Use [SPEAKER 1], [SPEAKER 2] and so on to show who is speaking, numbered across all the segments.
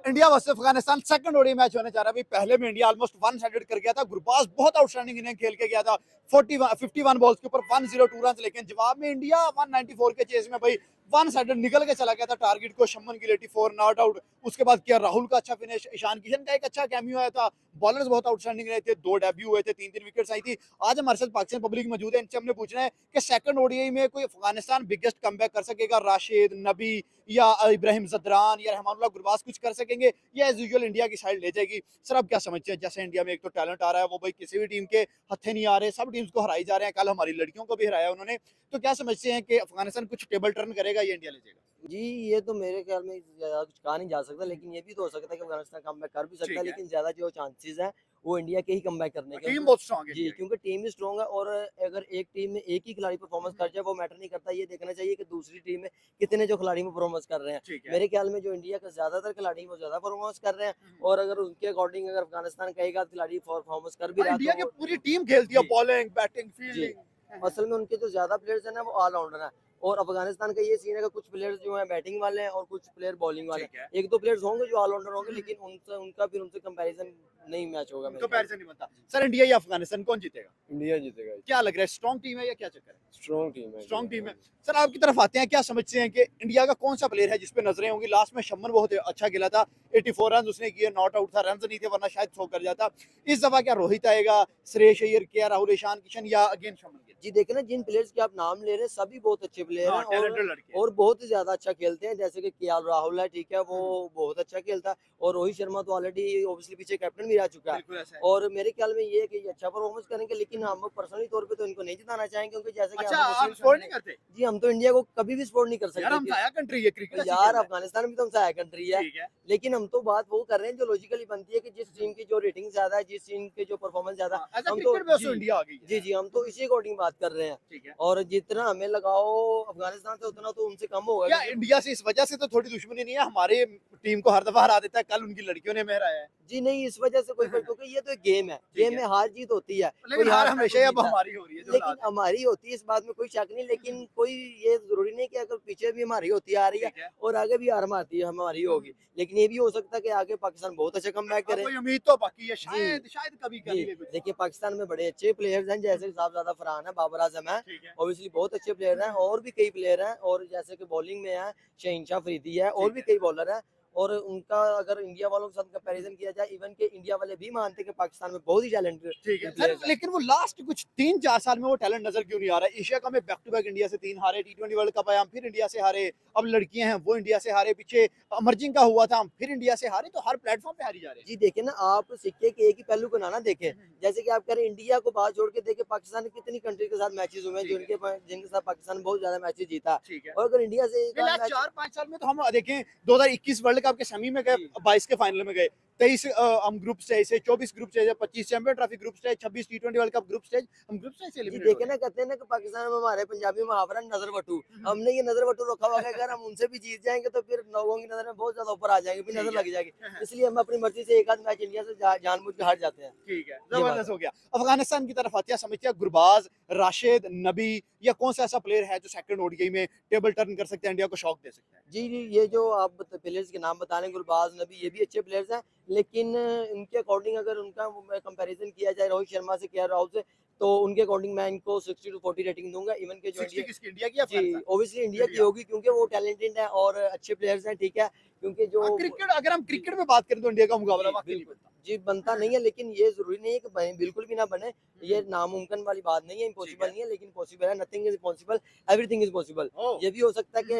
[SPEAKER 1] India versus Afghanistan second ODI match होने जा रहा है। अभी पहले में इंडिया ऑलमोस्ट वन साइडेड कर गया था। गुरबाज बहुत आउटस्टैंडिंग इनिंग खेल के गया था। 51 बॉल्स के ऊपर 102 रन, लेकिन जवाब में इंडिया 194 के चेस में भाई वन साइडेड निकल के चला गया था टारगेट को। शमन की 84 नॉट आउट। उसके बाद किया राहुल का अच्छा फिनिश, ईशान किशन का एक अच्छा कैमियो आया था। बॉलर्स बहुत आउटस्टैंडिंग रहे थे, 2 डेब्यू हुए थे, 3 विकेट्स आई थी। आज हमारे साथ पाकिस्तान पब्लिक मौजूद है, इनसे हमने पूछना है कि सेकंड ओडीआई में कोई अफगानिस्तान बिगेस्ट कमबैक कर सकेगा? राशिद, नबी या इब्राहिम जदरान या रहमानुल्लाह गुरबाज कुछ कर सकेंगे या एज यूजुअल इंडिया की साइड ले जाएगी? सर आप क्या समझते हैं? जैसे इंडिया में एक तो टैलेंट आ रहा है, वो भाई किसी भी टीम के हत्थे नहीं आ रहे, सब टीम्स को हराई जा रहे हैं। कल हमारी लड़कियों को भी हराया उन्होंने। तो क्या समझते हैं कि अफगानिस्तान कुछ टेबल टर्न करेगा या इंडिया ले जाएगा?
[SPEAKER 2] जी, ये तो मेरे ख्याल में ज़्यादा कुछ कहा नहीं जा सकता, लेकिन ये भी तो हो सकता है कि अफ़गानिस्तान कमबैक कर भी सकता
[SPEAKER 1] ठीक
[SPEAKER 2] है,
[SPEAKER 1] है।
[SPEAKER 2] लेकिन ज़्यादा जो चांसेज़ हैं, वो इंडिया के ही कमबैक करने के।
[SPEAKER 1] टीम बहुत स्ट्रांग है
[SPEAKER 2] जी,
[SPEAKER 1] इंडिया की।
[SPEAKER 2] क्योंकि टीम भी स्ट्रॉन्ग है और अगर एक टीम में एक ही खिलाड़ी परफ़ॉर्मेंस कर जाए, वो मैटर नहीं करता। ये देखना चाहिए कि दूसरी टीम में कितने जो खिलाड़ी परफ़ॉर्मेंस कर रहे हैं।
[SPEAKER 1] ठीक है।
[SPEAKER 2] मेरे ख्याल में जो इंडिया का ज़्यादातर खिलाड़ी हैं, वो ज़्यादा परफ़ॉर्मेंस कर रहे हैं और अगर उनके अकॉर्डिंग अगर अफ़गानिस्तान का एक आध खिलाड़ी परफ़ॉर्मेंस कर भी
[SPEAKER 1] और
[SPEAKER 2] रहा है,
[SPEAKER 1] इंडिया
[SPEAKER 2] तो
[SPEAKER 1] की
[SPEAKER 2] वो
[SPEAKER 1] पूरी टीम खेलती है,
[SPEAKER 2] जी।
[SPEAKER 1] बॉलिंग, बैटिंग,
[SPEAKER 2] जी,
[SPEAKER 1] फील्डिंग।
[SPEAKER 2] असल में उनके जो ज़्यादा प्लेयर्स हैं ना, वो ऑलराउंडर हैं और अफ़गानिस्तान का ये सीन है कि कुछ प्लेयर्स जो हैं बैटिंग वाले हैं और कुछ प्लेयर बॉलिंग वाले
[SPEAKER 1] ठीक है।
[SPEAKER 2] हैं। 1-2 प्लेयर्स होंगे जो ऑलराउंडर होंगे, लेकिन उनसे उनका फिर उनसे कंपैरिज़न नहीं मैच होगा मेरे ख्याल
[SPEAKER 1] कंपैरिजन नहीं बनता। सर इंडिया या अफगानिस्तान कौन जीतेगा?
[SPEAKER 3] इंडिया जीतेगा।
[SPEAKER 1] क्या लग रहा है, स्ट्रांग टीम है या क्या चक्कर है?
[SPEAKER 3] स्ट्रॉन्ग टीम है
[SPEAKER 1] स्ट्रांग टीम
[SPEAKER 3] इंडिया।
[SPEAKER 1] है। सर आपकी तरफ आते हैं, क्या समझते हैं कि इंडिया का कौन सा प्लेयर है जिस पे नजरें होंगी? लास्ट में शमन बहुत अच्छा खेला था, 84 रन उसने किए, नॉट आउट था, रन नहीं थे वरना शायद 100 कर जाता। इस दफा क्या रोहित आएगा, श्रेयस अय्यर, के राहुल, ईशान किशन या अगेन शमन गिल?
[SPEAKER 2] जी, देखिए ना, जिन प्लेयर्स के आप नाम ले रहे हैं सभी बहुत अच्छे प्लेयर
[SPEAKER 1] हाँ,
[SPEAKER 2] हैं
[SPEAKER 1] टैलेंटेड लड़के हैं।
[SPEAKER 2] और बहुत ही ज़्यादा अच्छा खेलते हैं। जैसे कि केएल राहुल है, ठीक है, वो बहुत अच्छा खेलता है और रोहित शर्मा तो ऑलरेडी ऑब्वियसली पीछे कैप्टन भी रह चुका है।
[SPEAKER 1] बिल्कुल ऐसा है।
[SPEAKER 2] और मेरे ख्याल में ये है कि ये अच्छा परफॉर्मेंस करेंगे, लेकिन हम पर्सनली तौर पे तो इनको नहीं जिताना चाहेंगे, क्योंकि जैसे कि
[SPEAKER 1] अच्छा,
[SPEAKER 2] हमने
[SPEAKER 1] आप
[SPEAKER 2] मुस्लिम
[SPEAKER 1] सपोर्ट नहीं
[SPEAKER 2] कंट्री।
[SPEAKER 1] करते?
[SPEAKER 2] जी, हम तो इंडिया को कभी भी सपोर्ट नहीं कर
[SPEAKER 1] यार
[SPEAKER 2] सकते
[SPEAKER 1] हम
[SPEAKER 2] कि
[SPEAKER 1] साया कंट्री है, क्रिकेट अच्छी
[SPEAKER 2] यार
[SPEAKER 1] खेल रहा
[SPEAKER 2] अफगानिस्तान भी तो हमसे हाई कंट्री है,
[SPEAKER 1] ठीक है।
[SPEAKER 2] लेकिन हम तो बात वो कर रहे हैं जो लॉजिकली बनती है कि जिस टीम की जो रेटिंग ज्यादा है, जिस टीम के जो परफॉर्मेंस ज्यादा
[SPEAKER 1] हाँ, एज़ अ
[SPEAKER 2] हम तो
[SPEAKER 1] क्रिकेट बेस
[SPEAKER 2] जी
[SPEAKER 1] इंडिया आ गई है।
[SPEAKER 2] जी हम तो इसी अकॉर्डिंग बात कर रहे हैं।
[SPEAKER 1] ठीक है।
[SPEAKER 2] और जितना हमें लगाओ अफगानिस्तान से उतना तो उनसे कम होगा,
[SPEAKER 1] क्या
[SPEAKER 2] क्योंकि
[SPEAKER 1] इंडिया से इस वजह से तो थोड़ी दुश्मनी नहीं है? हमारे टीम को हर दफा हरा देता है, कल उनकी लड़कियों ने हराया है।
[SPEAKER 2] जी नहीं, इस वजह से कोई क्योंकि ये तो एक गेम है,
[SPEAKER 1] ठीक
[SPEAKER 2] गेम
[SPEAKER 1] है।
[SPEAKER 2] में हार जीत होती है,
[SPEAKER 1] लेकिन
[SPEAKER 2] कोई
[SPEAKER 1] हार
[SPEAKER 2] हारता है
[SPEAKER 1] हमेशा
[SPEAKER 2] कोई
[SPEAKER 1] ही अब
[SPEAKER 2] जीतता है,
[SPEAKER 1] हमारी हो रही है, जो
[SPEAKER 2] लेकिन
[SPEAKER 1] हालात है।
[SPEAKER 2] हमारी होती है, इस बात में कोई शक नहीं। लेकिन कोई ये जरूरी नहीं कि अगर पीछे भी हमारी होती आ रही है
[SPEAKER 1] ठीक है।
[SPEAKER 2] और आगे भी हार हमारी हमारी होगी, लेकिन ये भी हो सकता है कि आगे पाकिस्तान बहुत अच्छा कमबैक
[SPEAKER 1] अब
[SPEAKER 2] करे।
[SPEAKER 1] कोई उम्मीद तो बाकी है,
[SPEAKER 2] जी
[SPEAKER 1] शायद शायद कभी कर
[SPEAKER 2] जी,
[SPEAKER 1] ही ले कुछ।
[SPEAKER 2] देखिए पाकिस्तान में बड़े अच्छे प्लेयर्स हैं, जैसे साहबजादा फरहान है, बाबर आजम है,
[SPEAKER 1] ठीक है।
[SPEAKER 2] ऑब्वियसली बहुत अच्छे प्लेयर हैं और भी कई प्लेयर हैं, और जैसे कि बॉलिंग में है शहीनशाह अफरीदी है और
[SPEAKER 1] ठीक
[SPEAKER 2] भी
[SPEAKER 1] है।
[SPEAKER 2] कई बॉलर हैं। और उनका अगर इंडिया वालों के साथ कंपैरिजन किया जाए, इवन के इंडिया वाले भी मानते हैं कि पाकिस्तान में बहुत ही टैलेंटेड
[SPEAKER 1] ठीक है सर,
[SPEAKER 2] प्लेयर्स हैं।
[SPEAKER 1] लेकिन वो लास्ट कुछ 3-4 साल में वो टैलेंट नजर क्यों नहीं आ रहा है? एशिया कप में बैक टू बैक इंडिया से 3 हारे, टी20 वर्ल्ड कप आया हम फिर इंडिया से हारे, अब लड़कियां हैं वो इंडिया से हारे, पीछे अमरजिंग का हुआ था हम फिर इंडिया से हारे, तो हर प्लेटफॉर्म पे हारी जा रहे हैं।
[SPEAKER 2] जी देखिए ना, आप सिक्के के एक ही पहलू को ना देखें। जैसे कि आप कह रहे हैं इंडिया को बाहर छोड़ के देखें, पाकिस्तान ने कितनी कंट्री के साथ मैचेस हुए हैं
[SPEAKER 1] ठीक है।
[SPEAKER 2] जिनके साथ पाकिस्तान बहुत ज्यादा मैचेस जीता है।
[SPEAKER 1] ठीक है।
[SPEAKER 2] और अगर इंडिया से एक
[SPEAKER 1] नहीं,
[SPEAKER 2] आध
[SPEAKER 1] लास्ट
[SPEAKER 2] मैच
[SPEAKER 1] 4-5 साल में तो हम देखें, 2021 वर्ल्ड कप के सेमी में गए,
[SPEAKER 2] जी
[SPEAKER 1] 22 के फाइनल में गए, 23 हम ग्रुप स्टेज से, 24 group stage, 25 champion trophy group stage, 26 टी20 वर्ल्ड कप ग्रुप स्टेज, हम ग्रुप स्टेज से
[SPEAKER 2] जी
[SPEAKER 1] एलिमिनेट हो
[SPEAKER 2] देखे
[SPEAKER 1] रहे
[SPEAKER 2] ना,
[SPEAKER 1] हैं।
[SPEAKER 2] कहते हैं ना कि पाकिस्तान में हमारे पंजाबी मुहावरा नजर वटू,
[SPEAKER 1] हम्म।
[SPEAKER 2] हमने ये नजर वटू रखा हुआ है कि अगर हम उनसे भी जीत जाएंगे तो फिर लोगों की नजर में बहुत ज्यादा ऊपर आ जाएंगे, फिर नजर
[SPEAKER 1] ठीक है।
[SPEAKER 2] लग जाएगी। इसलिए हम अपनी मर्जी से एक आध मैच इंडिया से जानबूझ के हार जाते हैं।
[SPEAKER 1] ठीक है,
[SPEAKER 2] ये बात
[SPEAKER 1] जबरदस्त
[SPEAKER 2] है।
[SPEAKER 1] हो गया। अफगानिस्तान की तरफ आते हैं, समझते हैं गुरबाज, राशिद, नबी या कौन सा ऐसा प्लेयर है जो सेकंड ओडीआई में टेबल टर्न कर सकते हैं, इंडिया को शॉक दे सकता है?
[SPEAKER 2] जी जी, ये जो आप प्लेयर्स के नाम बता रहे हैं, गुरबाज, नबी, ये भी अच्छे प्लेयर्स हैं, लेकिन इनके अकॉर्डिंग अगर उनका कंपैरिजन किया जाए रोहित शर्मा से, केएल राहुल से, तो उनके अकॉर्डिंग मैं इनको 60 to 40 रेटिंग दूंगा। इवन के जो
[SPEAKER 1] 60
[SPEAKER 2] इंडिया
[SPEAKER 1] किसकी, इंडिया की या
[SPEAKER 2] जी
[SPEAKER 1] अफगानिस्तान?
[SPEAKER 2] ऑब्वियसली इंडिया की
[SPEAKER 1] इंडिया।
[SPEAKER 2] होगी, क्योंकि वो टैलेंटेड है और अच्छे प्लेयर्स हैं, ठीक है, क्योंकि जो
[SPEAKER 1] हाँ, क्रिकेट अगर हम
[SPEAKER 2] जी
[SPEAKER 1] क्रिकेट में बात करें तो इंडिया का मुकाबला
[SPEAKER 2] जी,
[SPEAKER 1] वाकई नहीं
[SPEAKER 2] बिल्कुल।
[SPEAKER 1] बनता।
[SPEAKER 2] जी, बनता नहीं है, लेकिन ये ज़रूरी नहीं है कि बने, बिल्कुल भी ना बने। ये नामुमकिन वाली बात नहीं है,
[SPEAKER 1] ठीक
[SPEAKER 2] इम्पॉसिबल
[SPEAKER 1] है।
[SPEAKER 2] नहीं है, लेकिन पॉसिबल है। Nothing is impossible, everything is possible.
[SPEAKER 1] Oh!
[SPEAKER 2] ये भी हो सकता है कि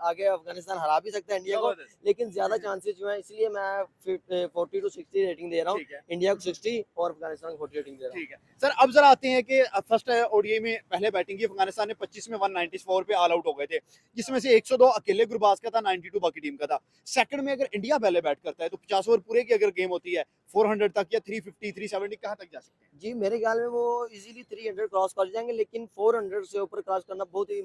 [SPEAKER 2] आगे अफ़गानिस्तान हरा भी सकता है इंडिया को,
[SPEAKER 1] जबरदस्त।
[SPEAKER 2] लेकिन ज़्यादा चांसेस जो हैं, इसलिए मैं 40 to 60 रेटिंग दे रहा हूँ।
[SPEAKER 1] ठीक है।
[SPEAKER 2] इंडिया को 60 और अफ़गानिस्तान को 40 रेटिंग दे रहा हूँ।
[SPEAKER 1] ठीक है। सर अब ज़रा आते हैं कि फर्स्ट ओडीआई में पहले बैटिंग की अफगानिस्तान ने, 25 में 194 पे ऑल आउट हो गए थे, जिसमें से 102 अकेले गुरबाज का था, 92 बाकी टीम का था। सेकंड में अगर इंडिया पहले बैट करता है तो 50 ओवर पूरे की अगर गेम होती है, 400 तक या 350 370 कहाँ तक जा सकते हैं?
[SPEAKER 2] जी, मेरे ख्याल में वो इज़िली 300 क्रॉस कर जाएँगे, लेकिन 400 से ऊपर क्रॉस करना बहुत ही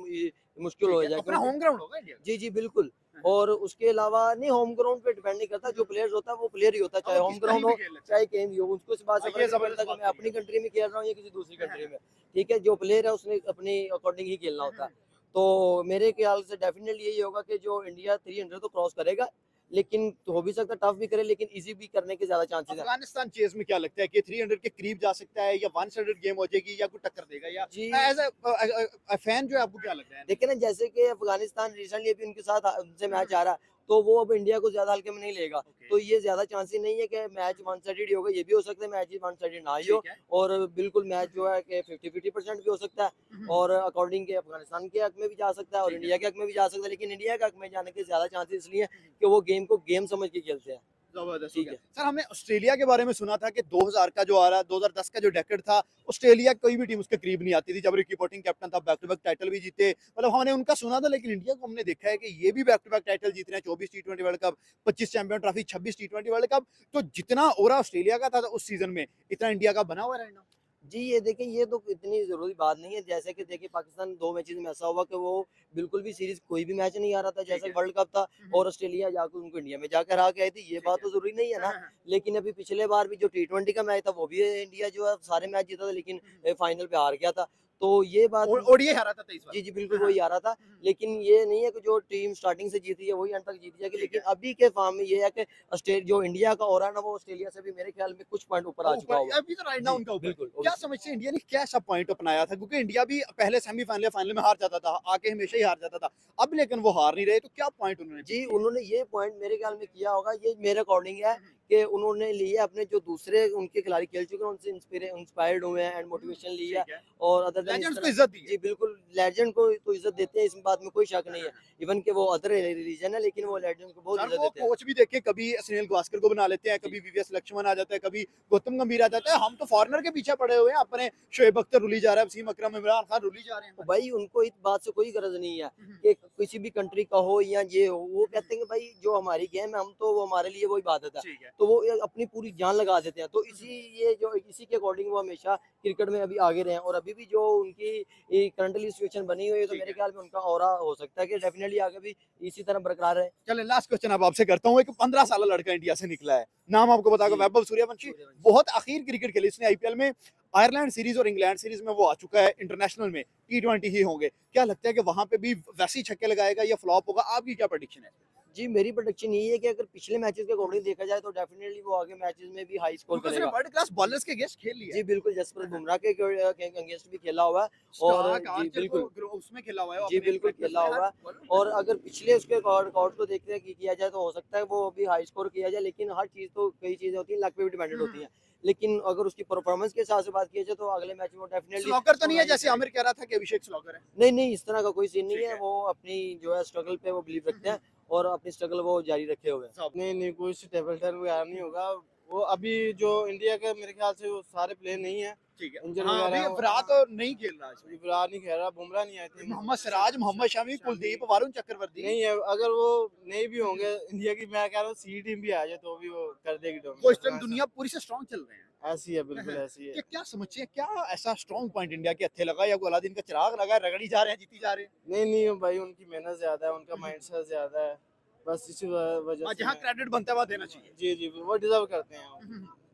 [SPEAKER 2] मुश्किल
[SPEAKER 1] ठीक
[SPEAKER 2] हो
[SPEAKER 1] है,
[SPEAKER 2] जाएगा,
[SPEAKER 1] अपना
[SPEAKER 2] क्योंकि
[SPEAKER 1] होम ग्राउंड होगा इंडिया का।
[SPEAKER 2] जी, जी, बिल्कुल। और उसके अलावा नहीं, होम ग्राउंड पे डिपेंड नहीं करता, जो प्लेयर होता है वो प्लेयर ही होता है,
[SPEAKER 1] हाँ,
[SPEAKER 2] चाहे
[SPEAKER 1] वो
[SPEAKER 2] होम
[SPEAKER 1] किस
[SPEAKER 2] ग्राउंड
[SPEAKER 1] कहीं भी
[SPEAKER 2] हो,
[SPEAKER 1] खेल लेता है।
[SPEAKER 2] चाहे कहीं भी हो, उसको इस बात से
[SPEAKER 1] ये
[SPEAKER 2] फ़र्क नहीं
[SPEAKER 1] जबरदस्त
[SPEAKER 2] पड़ता कि
[SPEAKER 1] बात
[SPEAKER 2] मैं
[SPEAKER 1] कही
[SPEAKER 2] अपनी
[SPEAKER 1] है।
[SPEAKER 2] कंट्री में खेल रहा हूँ या किसी दूसरी कंट्री में, ठीक है? जो प्लेयर है उसने अपने अकॉर्डिंग ही खेलना होता है। तो मेरे ख्याल से डेफिनिटली यही होगा कि जो इंडिया 300 तो क्रॉस करेगा, लेकिन हो भी सकता है टफ भी करे, लेकिन इजी भी करने के ज्यादा चांसेस हैं।
[SPEAKER 1] अफगानिस्तान चेस में क्या लगता है कि 300 के करीब जा सकता है या 1 गेम हो जाएगी या कोई टक्कर देगा, या
[SPEAKER 2] जी
[SPEAKER 1] एज अ फैन जो है आपको क्या लगता है?
[SPEAKER 2] देखिए ना, जैसे कि अफगानिस्तान रिसेंटली अभी उनके साथ उनसे मैच आ रहा है, तो वो अब इंडिया को ज्यादा हल्के में नहीं लेगा।
[SPEAKER 1] ओके,
[SPEAKER 2] तो ये ज्यादा चांसेस नहीं है कि मैच वन साइडेड ही होगा, ये भी हो सकता है मैच वन साइडेड ना ही हो,
[SPEAKER 1] ठीक है।
[SPEAKER 2] और बिल्कुल मैच जो है कि 50-50% भी हो सकता है, और अकॉर्डिंग के अफगानिस्तान के हक में भी जा सकता है और
[SPEAKER 1] ठीक है।
[SPEAKER 2] इंडिया के हक में भी जा सकता है, लेकिन इंडिया के हक में जाने के ज्यादा चांसेस इसलिए हैं कि वो गेम को गेम समझ के खेलते हैं।
[SPEAKER 1] जबरदस्त हो
[SPEAKER 2] ठीक
[SPEAKER 1] गया
[SPEAKER 2] है।
[SPEAKER 1] सर। हमने ऑस्ट्रेलिया के बारे में सुना था कि 2000 का जो आ रहा है, 2010 का जो डेकेड था, ऑस्ट्रेलिया कोई भी टीम उसके करीब नहीं आती थी। जब रिकी पोंटिंग कैप्टन था, बैक टू बैक टाइटल भी जीते, मतलब हमने उनका सुना था। लेकिन इंडिया को हमने देखा है कि ये भी बैक टू बैक टाइटल जीत रहे हैं, 24 टी20 वर्ल्ड कप, 25 चैंपियन ट्रॉफी, 26 टी20 वर्ल्ड कप। तो जितना ओरा ऑस्ट्रेलिया का था उस सीजन में, इतना इंडिया का बना हुआ है right now?
[SPEAKER 2] जी, ये देखिए, ये तो इतनी ज़रूरी बात नहीं है। जैसे कि देखिए, पाकिस्तान 2 मैचेज़ में ऐसा हुआ कि वो बिल्कुल भी सीरीज़ कोई भी मैच नहीं आ रहा था,
[SPEAKER 1] ठीक
[SPEAKER 2] जैसे
[SPEAKER 1] है।
[SPEAKER 2] वर्ल्ड कप था, और ऑस्ट्रेलिया जाकर उनको इंडिया में जाकर हरा के आई थी। ये
[SPEAKER 1] ठीक
[SPEAKER 2] बात
[SPEAKER 1] है।
[SPEAKER 2] तो ज़रूरी नहीं है
[SPEAKER 1] हाँ,
[SPEAKER 2] ना।
[SPEAKER 1] हाँ, हाँ।
[SPEAKER 2] लेकिन अभी पिछले बार भी जो टी20 का मैच था, वो भी इंडिया जो है सारे मैच जीता था, लेकिन फाइनल पे हार गया था। तो ये बात
[SPEAKER 1] ओडीआई हारा था 23
[SPEAKER 2] जी, जी,
[SPEAKER 1] वाला।
[SPEAKER 2] बिल्कुल
[SPEAKER 1] हाँ,
[SPEAKER 2] वही आ रहा था। लेकिन ये नहीं है कि जो टीम स्टार्टिंग से जीती है वही अंत तक जीती जाएगी।
[SPEAKER 1] ठीक
[SPEAKER 2] लेकिन
[SPEAKER 1] है।
[SPEAKER 2] अभी के फॉर्म में ये है कि जो इंडिया का ऑरा है ना, वो ऑस्ट्रेलिया से भी मेरे ख्याल में कुछ पॉइंट ऊपर आ चुका
[SPEAKER 1] ऊपर
[SPEAKER 2] होगा।
[SPEAKER 1] अभी तो राइट नाउ
[SPEAKER 2] जी,
[SPEAKER 1] उनका ऊपर।
[SPEAKER 2] बिल्कुल,
[SPEAKER 1] क्या
[SPEAKER 2] ऑब्वियसली।
[SPEAKER 1] समझते हैं इंडिया ने क्या ऐसा पॉइंट अपनाया था? क्योंकि इंडिया भी पहले सेमीफाइनल या फाइनल में हार जाता था, आके हमेशा ही हार जाता था। अब लेकिन वो हार नहीं रहे, तो क्या पॉइंट उन्होंने पिक
[SPEAKER 2] जी,
[SPEAKER 1] किए?
[SPEAKER 2] उन्होंने ये पॉइंट मेरे ख्याल में किया होगा, ये मेरे अकॉर्डिंग है कि उन्होंने लिए अपने जो दूसरे उनके खिलाड़ी खेल चुके हैं, उनसे इंस्पायर्ड हुए हैं एंड मोटिवेशन ली है।
[SPEAKER 1] ठीक है।
[SPEAKER 2] और अदर देन इस
[SPEAKER 1] लेजेंड्स को
[SPEAKER 2] तरह
[SPEAKER 1] इज्जत दी है।
[SPEAKER 2] जी, बिल्कुल लेजेंड को तो इज़्ज़त देते हैं, इस बात में कोई शक नहीं है। इवन कि वो अदर रिलीजन है, लेकिन वो लेजेंड को बहुत
[SPEAKER 1] सर
[SPEAKER 2] इज़्ज़त
[SPEAKER 1] वो
[SPEAKER 2] देते हैं।
[SPEAKER 1] कोच भी देखे, कभी सुनील गावस्कर को बना लेते हैं,
[SPEAKER 2] जी।
[SPEAKER 1] कभी वीवीएस लक्ष्मण आ जाता है, कभी गौतम गंभीर आ जाता है। हम तो फॉरेनर के पीछे पड़े हुए हैं, अपने शोएब अख्तर रुली जा रहा है, वसीम अकरम, इमरान खान रुली जा रहे हैं
[SPEAKER 2] तो
[SPEAKER 1] हमारे।
[SPEAKER 2] भाई उनको इस बात से कोई गरज नहीं है कि किसी भी कंट्री का हो या ये हो, वो कहते हैं कि भाई जो हमारी गेम है, हम तो वो हमारे लिए वो इबादत है।
[SPEAKER 1] ठीक है।
[SPEAKER 2] तो वो ये अपनी पूरी जान लगा देते हैं। तो इसी के अकॉर्डिंग वो हमेशा क्रिकेट में अभी आगे रहे हैं, और अभी भी जो उनकी करंटली सिचुएशन बनी हुई है, तो
[SPEAKER 1] ठीक
[SPEAKER 2] मेरे
[SPEAKER 1] है।
[SPEAKER 2] ख्याल में उनका ऑरा हो सकता है कि डेफिनेटली आगे भी इसी तरह बरकरार रहे।
[SPEAKER 1] चले लास्ट क्वेश्चन अब आपसे करता हूँ। एक 15 साल लड़का इंडिया से निकला है, नाम आपको बताऊंगा,
[SPEAKER 2] जी,
[SPEAKER 1] वैभव सूर्यवंशी।
[SPEAKER 2] सूर्यवंशी।
[SPEAKER 1] बहुत आखिर क्रिकेट खेली इसने आईपीएल में, आयरलैंड सीरीज और इंग्लैंड सीरीज में वो आ चुका है। इंटरनेशनल में टी20 ही होंगे। क्या लगता है कि वहां पे भी वैसे ही छक्के लगाएगा या फ्लॉप होगा? आपकी क्या प्रेडिक्शन है?
[SPEAKER 2] जी, मेरी प्रेडिक्शन यही है कि अगर पिछले मैचेस के अकॉर्डिंग देखा जाए, तो डेफिनेटली वो आगे मैचेस में भी हाई स्कोर
[SPEAKER 1] क्योंकि उसने
[SPEAKER 2] करेगा।
[SPEAKER 1] वर्ल्ड क्लास बॉलर्स के अगेंस्ट खेल लिया
[SPEAKER 2] जी,
[SPEAKER 1] है।
[SPEAKER 2] बिल्कुल, जसप्रीत बुमराह के अगेंस्ट भी खेला हुआ है। और
[SPEAKER 1] स्टार्क
[SPEAKER 2] जी,
[SPEAKER 1] आर्चर को
[SPEAKER 2] बिल्कुल।
[SPEAKER 1] उसमें खेला हुआ है, वो
[SPEAKER 2] जी,
[SPEAKER 1] अपने
[SPEAKER 2] बिल्कुल
[SPEAKER 1] प्रैक्टिस
[SPEAKER 2] खेला
[SPEAKER 1] में हर
[SPEAKER 2] हुआ है।
[SPEAKER 1] बॉलर में
[SPEAKER 2] और
[SPEAKER 1] खेला है।
[SPEAKER 2] अगर पिछले उसके रिकॉर्ड को देखते हैं कि किया जाए, तो हो सकता है वो अभी हाई स्कोर किया जाए, लेकिन हर चीज़ तो कई चीज़ें होती हैं, लक पे भी डिपेंडेंट होती हैं। लेकिन अगर उसकी परफॉर्मेंस के हिसाब से बात की जाए, तो अगले मैच में वो डेफिनिटली
[SPEAKER 1] स्लॉकर तो नहीं
[SPEAKER 2] स्कोर
[SPEAKER 1] है
[SPEAKER 2] हाई
[SPEAKER 1] जैसे
[SPEAKER 2] करेगा।
[SPEAKER 1] आमिर कह रहा था कि अभिषेक स्लॉकर है?
[SPEAKER 2] नहीं, नहीं, इस तरह का कोई सीन नहीं
[SPEAKER 1] ठीक
[SPEAKER 2] है।
[SPEAKER 1] है।
[SPEAKER 2] वो अपनी जो है स्ट्रगल पे वो बिलीव रखते हैं, और अपनी स्ट्रगल वो जारी रखे हुए हैं।
[SPEAKER 3] नहीं नहीं, कोई टेबल टर्न वगैरह नहीं होगा। वो अभी जो इंडिया के मेरे ख्याल से वो सारे प्लेयर नहीं है,
[SPEAKER 1] ठीक है।
[SPEAKER 3] इंजर
[SPEAKER 1] हाँ,
[SPEAKER 3] वगैरह
[SPEAKER 1] अभी
[SPEAKER 3] हैं।
[SPEAKER 1] विराट तो नहीं खेल रहा इसमें।
[SPEAKER 3] विराट नहीं खेल रहा, बुमराह नहीं आई थी।
[SPEAKER 1] मोहम्मद सिराज, मोहम्मद शमी, कुलदीप, वरुण चक्रवर्ती।
[SPEAKER 3] नहीं है, अगर वो नहीं भी होंगे इंडिया की, मैं कह रहा हूँ सी टीम भी आ जाए तो भी वो कर देगी
[SPEAKER 1] वो इस टाइम
[SPEAKER 3] डोमिनेट।
[SPEAKER 1] दुनिया पूरी से स्ट्रांग चल रहे हैं।
[SPEAKER 3] ऐसी है, बिल्कुल ऐसी है।
[SPEAKER 1] क्या समझिए, क्या ऐसा स्ट्रांग पॉइंट इंडिया के हत्थे लगा, या कोई अलादीन का चिराग लगा है, रगड़ी जा रहे हैं, जीती जा रहे हैं?
[SPEAKER 3] नहीं नहीं भाई, उनकी मेहनत ज्यादा है, उनका माइंडसेट ज्यादा है, बस इसी वजह
[SPEAKER 1] हाँ,
[SPEAKER 3] से
[SPEAKER 1] जहाँ क्रेडिट बनता है वहाँ देना चाहिए।
[SPEAKER 3] जी जी, वो डिजर्व करते हैं वो।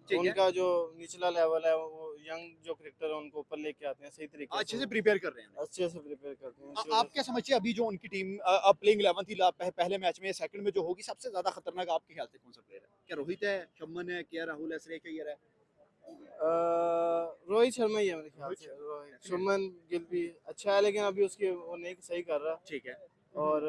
[SPEAKER 1] ठीक है।
[SPEAKER 3] उनका जो निचला लेवल है, वो यंग जो क्रिकेटर है उनको ऊपर लेके आते हैं सही तरीके
[SPEAKER 1] अच्छे से
[SPEAKER 3] वो
[SPEAKER 1] प्रिपेयर कर रहे हैं।
[SPEAKER 3] अच्छे से प्रिपेयर करते हैं, इसी
[SPEAKER 1] आप
[SPEAKER 3] वजह
[SPEAKER 1] क्या
[SPEAKER 3] से।
[SPEAKER 1] समझिए, अभी जो उनकी टीम अब प्लेइंग 11 थी पहले मैच में, सेकंड में जो होगी, सबसे ज्यादा खतरनाक आपके ख्याल से कौन सा प्लेयर है? क्या रोहित है, शमन है, क्या राहुल है, श्रेयस अय्यर है?
[SPEAKER 3] रोहित शर्मा ही है मेरे ख्याल
[SPEAKER 1] रोहित
[SPEAKER 3] से।
[SPEAKER 1] शर्मा।
[SPEAKER 3] रोहित शुभमन गिल भी अच्छा है, लेकिन अभी उसके वो नहीं सही कर रहा।
[SPEAKER 1] ठीक है।
[SPEAKER 3] और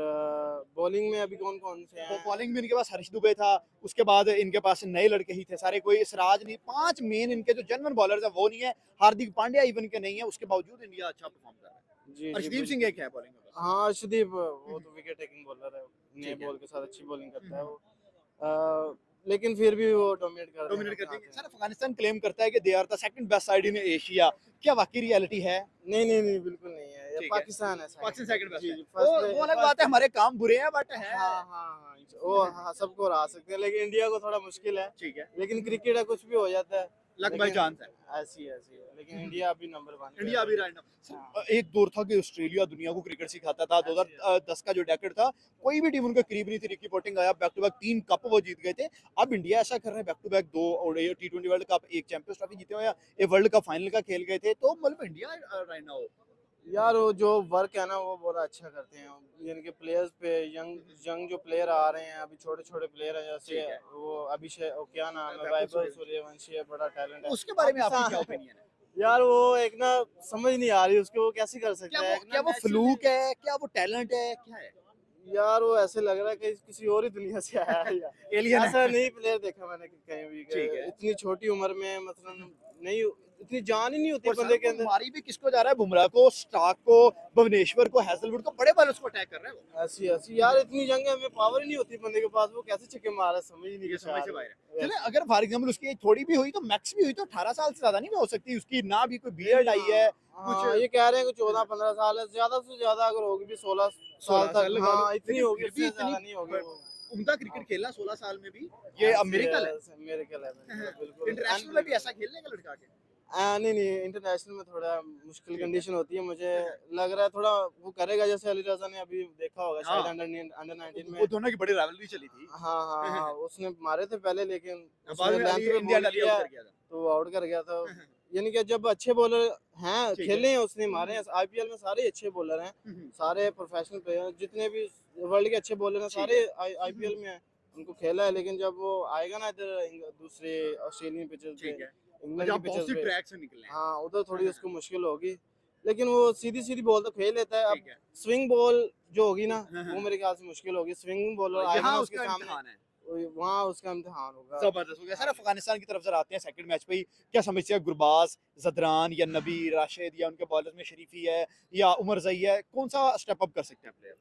[SPEAKER 3] बॉलिंग में अभी कौन कौन से हैं?
[SPEAKER 1] बॉलिंग में इनके पास हरीश दुबे था, उसके बाद इनके पास नए लड़के ही थे सारे, कोई सिराज नहीं। 5 मेन इनके जो जनरल बॉलर्स है वो नहीं है। हार्दिक पांड्या इवन के नहीं है, उसके बावजूद इंडिया अच्छा परफॉर्म कर रहा है।
[SPEAKER 3] जी जी,
[SPEAKER 1] अर्शदीप सिंह एक है बॉलिंग में बस।
[SPEAKER 3] हाँ, अर्शदीप वो तो विकेट टेकिंग बॉलर है, नए
[SPEAKER 1] ठीक है।
[SPEAKER 3] बॉल के साथ अच्छी बॉलिंग करता है वो। लेकिन फिर भी वो डोमिनेट कर रहे हैं
[SPEAKER 1] डोमिनेट
[SPEAKER 3] अपने
[SPEAKER 1] करती है।
[SPEAKER 3] हाथ
[SPEAKER 1] सर
[SPEAKER 3] में।
[SPEAKER 1] अफगानिस्तान क्लेम करता है कि they are the second best side in Asia. क्या वाकई रियलिटी है?
[SPEAKER 3] नहीं नहीं नहीं, बिल्कुल नहीं है, ये
[SPEAKER 1] ठीक है।
[SPEAKER 3] पाकिस्तान है
[SPEAKER 1] पाकिस्तान सेकंड बेस्ट
[SPEAKER 3] जी
[SPEAKER 1] है।
[SPEAKER 3] जी,
[SPEAKER 1] वो अलग बात है, हमारे काम बुरे हैं बट है।
[SPEAKER 3] हाँ हाँ हाँ, वो हाँ सबको हरा सकते हैं, लेकिन इंडिया को थोड़ा मुश्किल है।
[SPEAKER 1] ठीक है।
[SPEAKER 3] लेकिन क्रिकेट है, कुछ भी हो जाता है।
[SPEAKER 1] लक बाय
[SPEAKER 3] लेकिन
[SPEAKER 1] चांस है।
[SPEAKER 3] ऐसी है, लेकिन इंडिया अभी नंबर 1
[SPEAKER 1] इंडिया अभी राइट
[SPEAKER 3] हाँ।
[SPEAKER 1] नाउ, एक दौर था कि ऑस्ट्रेलिया दुनिया को क्रिकेट सिखाता था। 2010 का जो डेकेड था, कोई भी टीम उनके करीब नहीं थी। रिकी पोंटिंग आया, बैक टू बैक 3 कप वो जीत गए थे। अब इंडिया ऐसा कर रहा है, बैक टू बैक 2 और टी20 वर्ल्ड कप, एक चैंपियंस ट्रॉफी जीते हुए, एक वर्ल्ड कप फाइनल का खेल गए थे। तो मतलब इंडिया राइट नाउ
[SPEAKER 3] यार वो जो वर्क है ना वो बहुत अच्छा करते हैं, यानी कि प्लेयर्स पे यंग यंग जो प्लेयर आ रहे हैं अभी, छोटे छोटे प्लेयर हैं, जैसे
[SPEAKER 1] ठीक है।
[SPEAKER 3] वो अभिषेक, वो क्या नाम है,
[SPEAKER 1] वैभव
[SPEAKER 3] वैभव
[SPEAKER 1] सूर्यवंशी।
[SPEAKER 3] सूर्यवंशी है, बड़ा टैलेंट है।
[SPEAKER 1] उसके बारे में आपकी क्या
[SPEAKER 3] पाकिस्तान
[SPEAKER 1] ओपिनियन है?
[SPEAKER 3] यार वो एक ना समझ नहीं आ रही उसको, वो कैसे कर
[SPEAKER 1] क्या
[SPEAKER 3] सकता
[SPEAKER 1] वो
[SPEAKER 3] है, एक
[SPEAKER 1] क्या
[SPEAKER 3] ना
[SPEAKER 1] वो
[SPEAKER 3] naturally-
[SPEAKER 1] फ्लूक है, क्या वो टैलेंट है, क्या है?
[SPEAKER 3] यार वो ऐसे लग रहा है कि किसी और ही दुनिया से आया है यार।
[SPEAKER 1] एलियन है।
[SPEAKER 3] ऐसा नहीं प्लेयर देखा मैंने कहीं भी कि
[SPEAKER 1] ठीक है।
[SPEAKER 3] इतनी छोटी उम्र में, मतलब नहीं, इतनी जान ही नहीं होती
[SPEAKER 1] और
[SPEAKER 3] बंदे के
[SPEAKER 1] सर
[SPEAKER 3] अंदर।
[SPEAKER 1] मारी भी किसको जा रहा है? बुमराह को, स्टार्क को, भुवनेश्वर को, हैजलवुड को, बड़े बॉलर्स को अटैक कर रहा है वो।
[SPEAKER 3] ऐसी ऐसी यार, इतनी जंग में पावर ही नहीं होती बंदे के पास, वो कैसे छक्के मार रहा है, समझ ही नहीं
[SPEAKER 1] ये
[SPEAKER 3] कुछ
[SPEAKER 1] समझ
[SPEAKER 3] आ
[SPEAKER 1] से
[SPEAKER 3] रहा
[SPEAKER 1] बाहर है।
[SPEAKER 3] है।
[SPEAKER 1] चले अगर फॉर एग्जांपल उसकी एज थोड़ी भी हुई तो मैक्स भी हुई तो 18 साल से ज्यादा नहीं हो सकती उसकी, ना भी कोई बियर्ड आई है कुछ।
[SPEAKER 3] हाँ, ये कह रहे हैं कि 14-15 साल है, ज्यादा से ज्यादा अगर होगी भी 16 साल
[SPEAKER 1] 16
[SPEAKER 3] तक,
[SPEAKER 1] साल लगा लो,
[SPEAKER 3] हाँ इतनी
[SPEAKER 1] लेकिन
[SPEAKER 3] होगी,
[SPEAKER 1] फिर भी
[SPEAKER 3] उससे
[SPEAKER 1] इतनी
[SPEAKER 3] ज्यादा नहीं होगी वो।
[SPEAKER 1] उम्दा क्रिकेट खेला 16 साल में भी, ये अब मिरेकल है।
[SPEAKER 3] मेरेकल है बिल्कुल।
[SPEAKER 1] इंटरनेशनल में भी ऐसा खेल लेगा लड़का के।
[SPEAKER 3] नहीं नहीं, इंटरनेशनल में थोड़ा मुश्किल कंडीशन होती है, मुझे लग रहा है थोड़ा वो करेगा, जैसे अली रजा ने अभी देखा होगा शायद
[SPEAKER 1] हाँ।
[SPEAKER 3] अंडर 19 में।
[SPEAKER 1] वो दोनों की बड़ी राइवलरी चली थी।
[SPEAKER 3] हाँ हाँ हाँ, उसने मारे थे पहले, लेकिन
[SPEAKER 1] बाद
[SPEAKER 3] उसने
[SPEAKER 1] में
[SPEAKER 3] लेंथ
[SPEAKER 1] अली
[SPEAKER 3] पे
[SPEAKER 1] इंडिया
[SPEAKER 3] बॉल
[SPEAKER 1] अली
[SPEAKER 3] किया
[SPEAKER 1] आउट कर गया था।
[SPEAKER 3] तो वो आउट कर गया था। यानी कि जब अच्छे बॉलर हैं,
[SPEAKER 1] ठीक
[SPEAKER 3] खेले हैं उसने, मारे हैं, आईपीएल में सारे अच्छे बॉलर हैं,
[SPEAKER 1] है।
[SPEAKER 3] सारे प्रोफेशनल प्लेयर जितने भी वर्ल्ड के अच्छे बॉलर हैं
[SPEAKER 1] ठीक
[SPEAKER 3] सारे आईपीएल में हैं, उनको खेला है। लेकिन जब वो आएगा ना इधर दूसरे ऑस्ट्रेलियन पिचेस पे,
[SPEAKER 1] ठीक है।
[SPEAKER 3] इंग्लैंड
[SPEAKER 1] जहाँ
[SPEAKER 3] की
[SPEAKER 1] बहुत
[SPEAKER 3] पिचेस
[SPEAKER 1] सी
[SPEAKER 3] पे,
[SPEAKER 1] ट्रैक से निकले हैं।
[SPEAKER 3] हाँ उधर थोड़ी उसको मुश्किल होगी। लेकिन वो सीधी सीधी बॉल तो खेल लेता है। अब
[SPEAKER 1] ठीक है।
[SPEAKER 3] स्विंग बॉल जो होगी ना,
[SPEAKER 1] हाँ, हाँ।
[SPEAKER 3] वो मेरे ख्याल से मुश्किल होगी। स्विंग बॉलर आएगा
[SPEAKER 1] यहाँ
[SPEAKER 3] ना उसके
[SPEAKER 1] उसका
[SPEAKER 3] सामने,
[SPEAKER 1] इम्तिहान है।
[SPEAKER 3] वहाँ उसका इम्तिहान होगा।
[SPEAKER 1] जबरदस्त हो गया सर। अफगानिस्तान की तरफ से आते हैं सेकंड मैच पे ही, क्या समझते हैं गुरबाज, जदरान या नबी राशिद या उनके बॉलर्स में शरीफी है या उमर जई है, कौन सा स्टेप अप कर सकते हैं player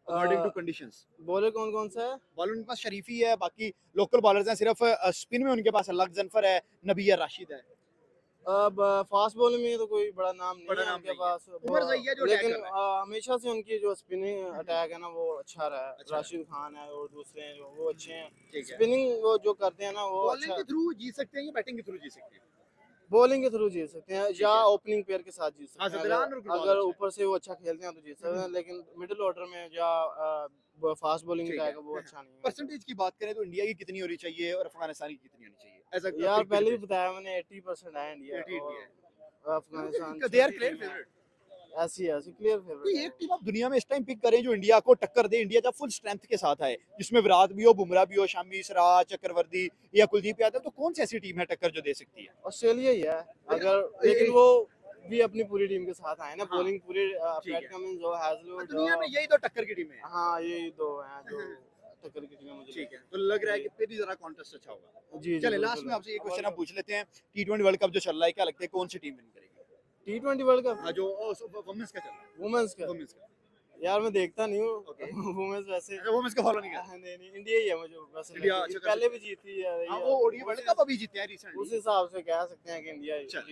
[SPEAKER 1] according to conditions?
[SPEAKER 3] Bowler कौन कौन सा है?
[SPEAKER 1] बॉलर उनके पास शरीफी है, बाकी लोकल बॉलर्स हैं सिर्फ स्पिन में उनके पास अलग जनफर है, नबी या राशिद है।
[SPEAKER 3] अब फास्ट बॉलिंग में तो कोई बड़ा नाम नहीं
[SPEAKER 1] बड़ा
[SPEAKER 3] है
[SPEAKER 1] नाम
[SPEAKER 3] उनके
[SPEAKER 1] नहीं है।
[SPEAKER 3] पास,
[SPEAKER 1] उमर जई है जो अटैक
[SPEAKER 3] लेकिन
[SPEAKER 1] कर रहा है।
[SPEAKER 3] हमेशा से उनकी जो स्पिनिंग अटैक है ना वो अच्छा रहा है।
[SPEAKER 1] अच्छा
[SPEAKER 3] राशिद खान है और दूसरे हैं जो, वो अच्छे हैं।
[SPEAKER 1] ठीक है।
[SPEAKER 3] स्पिनिंग वो जो करते हैं ना वो
[SPEAKER 1] बॉलिंग
[SPEAKER 3] अच्छा,
[SPEAKER 1] के थ्रू जीत सकते हैं या बैटिंग के थ्रू जीत सकते हैं?
[SPEAKER 3] बॉलिंग के थ्रू जीत सकते हैं
[SPEAKER 1] ठीक
[SPEAKER 3] या
[SPEAKER 1] है।
[SPEAKER 3] ओपनिंग पेयर के साथ जीत
[SPEAKER 1] हाँ,
[SPEAKER 3] सकते हैं।
[SPEAKER 1] जदरान और गुरबाज
[SPEAKER 3] अगर
[SPEAKER 1] अच्छा है।
[SPEAKER 3] ऊपर से वो अच्छा खेलते हैं तो जीत सकते हैं, लेकिन मिडिल ऑर्डर में या फास्ट बॉलिंग
[SPEAKER 1] ठीक
[SPEAKER 3] अटैक
[SPEAKER 1] है।
[SPEAKER 3] है वो अच्छा नहीं है।
[SPEAKER 1] परसेंटेज की बात करें तो इंडिया की कितनी होनी चाहिए और अफगानिस्तान की कितनी होनी चाहिए? ऐसा
[SPEAKER 3] यार पहले भी बताया मैंने, 80% है इंडिया
[SPEAKER 1] 80
[SPEAKER 3] और
[SPEAKER 1] इंडिया
[SPEAKER 3] अफगानिस्तान
[SPEAKER 1] है। दे आर
[SPEAKER 3] छोटी
[SPEAKER 1] क्लियर
[SPEAKER 3] टीम है।
[SPEAKER 1] फेवरेट।
[SPEAKER 3] ऐसी ऐसी क्लियर
[SPEAKER 1] कोई
[SPEAKER 3] फेवरेट
[SPEAKER 1] एक
[SPEAKER 3] है।
[SPEAKER 1] टीम आप दुनिया में इस टाइम पिक करें जो इंडिया को टक्कर दे, इंडिया जब फुल स्ट्रेंथ के साथ आए, जिसमें विराट भी हो, बुमराह भी हो, शामी, सिराज, चक्रवर्ती या कुलदीप यादव, तो कौन सी ऐसी टीम है टक्कर जो दे सकती है?
[SPEAKER 3] ऑस्ट्रेलिया ही है अगर,
[SPEAKER 1] ए-
[SPEAKER 3] लेकिन
[SPEAKER 1] ए-
[SPEAKER 3] वो भी अपनी पूरी टीम के साथ आए ना,
[SPEAKER 1] हाँ,
[SPEAKER 3] बॉलिंग पूरी
[SPEAKER 1] ठीक है।
[SPEAKER 3] पैट कमिंस हो, हैजलवुड
[SPEAKER 1] दुनिया
[SPEAKER 3] हो।
[SPEAKER 1] में यही तो टक्कर की टीमें हैं।
[SPEAKER 3] हाँ यही दो हैं जो टक्कर की टीमें मुझे
[SPEAKER 1] ठीक है,
[SPEAKER 3] लगती
[SPEAKER 1] तो लग रहा है कि फिर भी जरा कॉन्टेस्ट अच्छा होगा।
[SPEAKER 3] जी जी
[SPEAKER 1] चले लास्ट
[SPEAKER 3] बिल्कुल।
[SPEAKER 1] में आपसे ये क्वेश्चन हम पूछ लेते हैं, T20 वर्ल्ड कप जो चल रहा है, क्या लगता है कौन सी टीम विन करेगी?
[SPEAKER 3] T20 वर्ल्ड
[SPEAKER 1] हाँ,
[SPEAKER 3] कप
[SPEAKER 1] जो वुमेन्स का चल रहा है।
[SPEAKER 3] वुमेन्स का,
[SPEAKER 1] वुमेन्स का।
[SPEAKER 3] यार मैं देखता नहीं
[SPEAKER 1] ओके।
[SPEAKER 3] हूँ वुमेन्स वैसे।
[SPEAKER 1] अच्छा, वुमेन्स का फॉलो नहीं करते?
[SPEAKER 3] नहीं नहीं, इंडिया ही है मुझे वैसे
[SPEAKER 1] इंडिया
[SPEAKER 3] लगती है।
[SPEAKER 1] अच्छा कर
[SPEAKER 3] पहले
[SPEAKER 1] सकती
[SPEAKER 3] भी जीती है
[SPEAKER 1] हाँ, वो ओडीआई वर्ल्ड कप अभी जीते हैं
[SPEAKER 3] उस
[SPEAKER 1] रिसेंटली।
[SPEAKER 3] हिसाब से कह सकते हैं कि इंडिया
[SPEAKER 1] चल।
[SPEAKER 3] जीत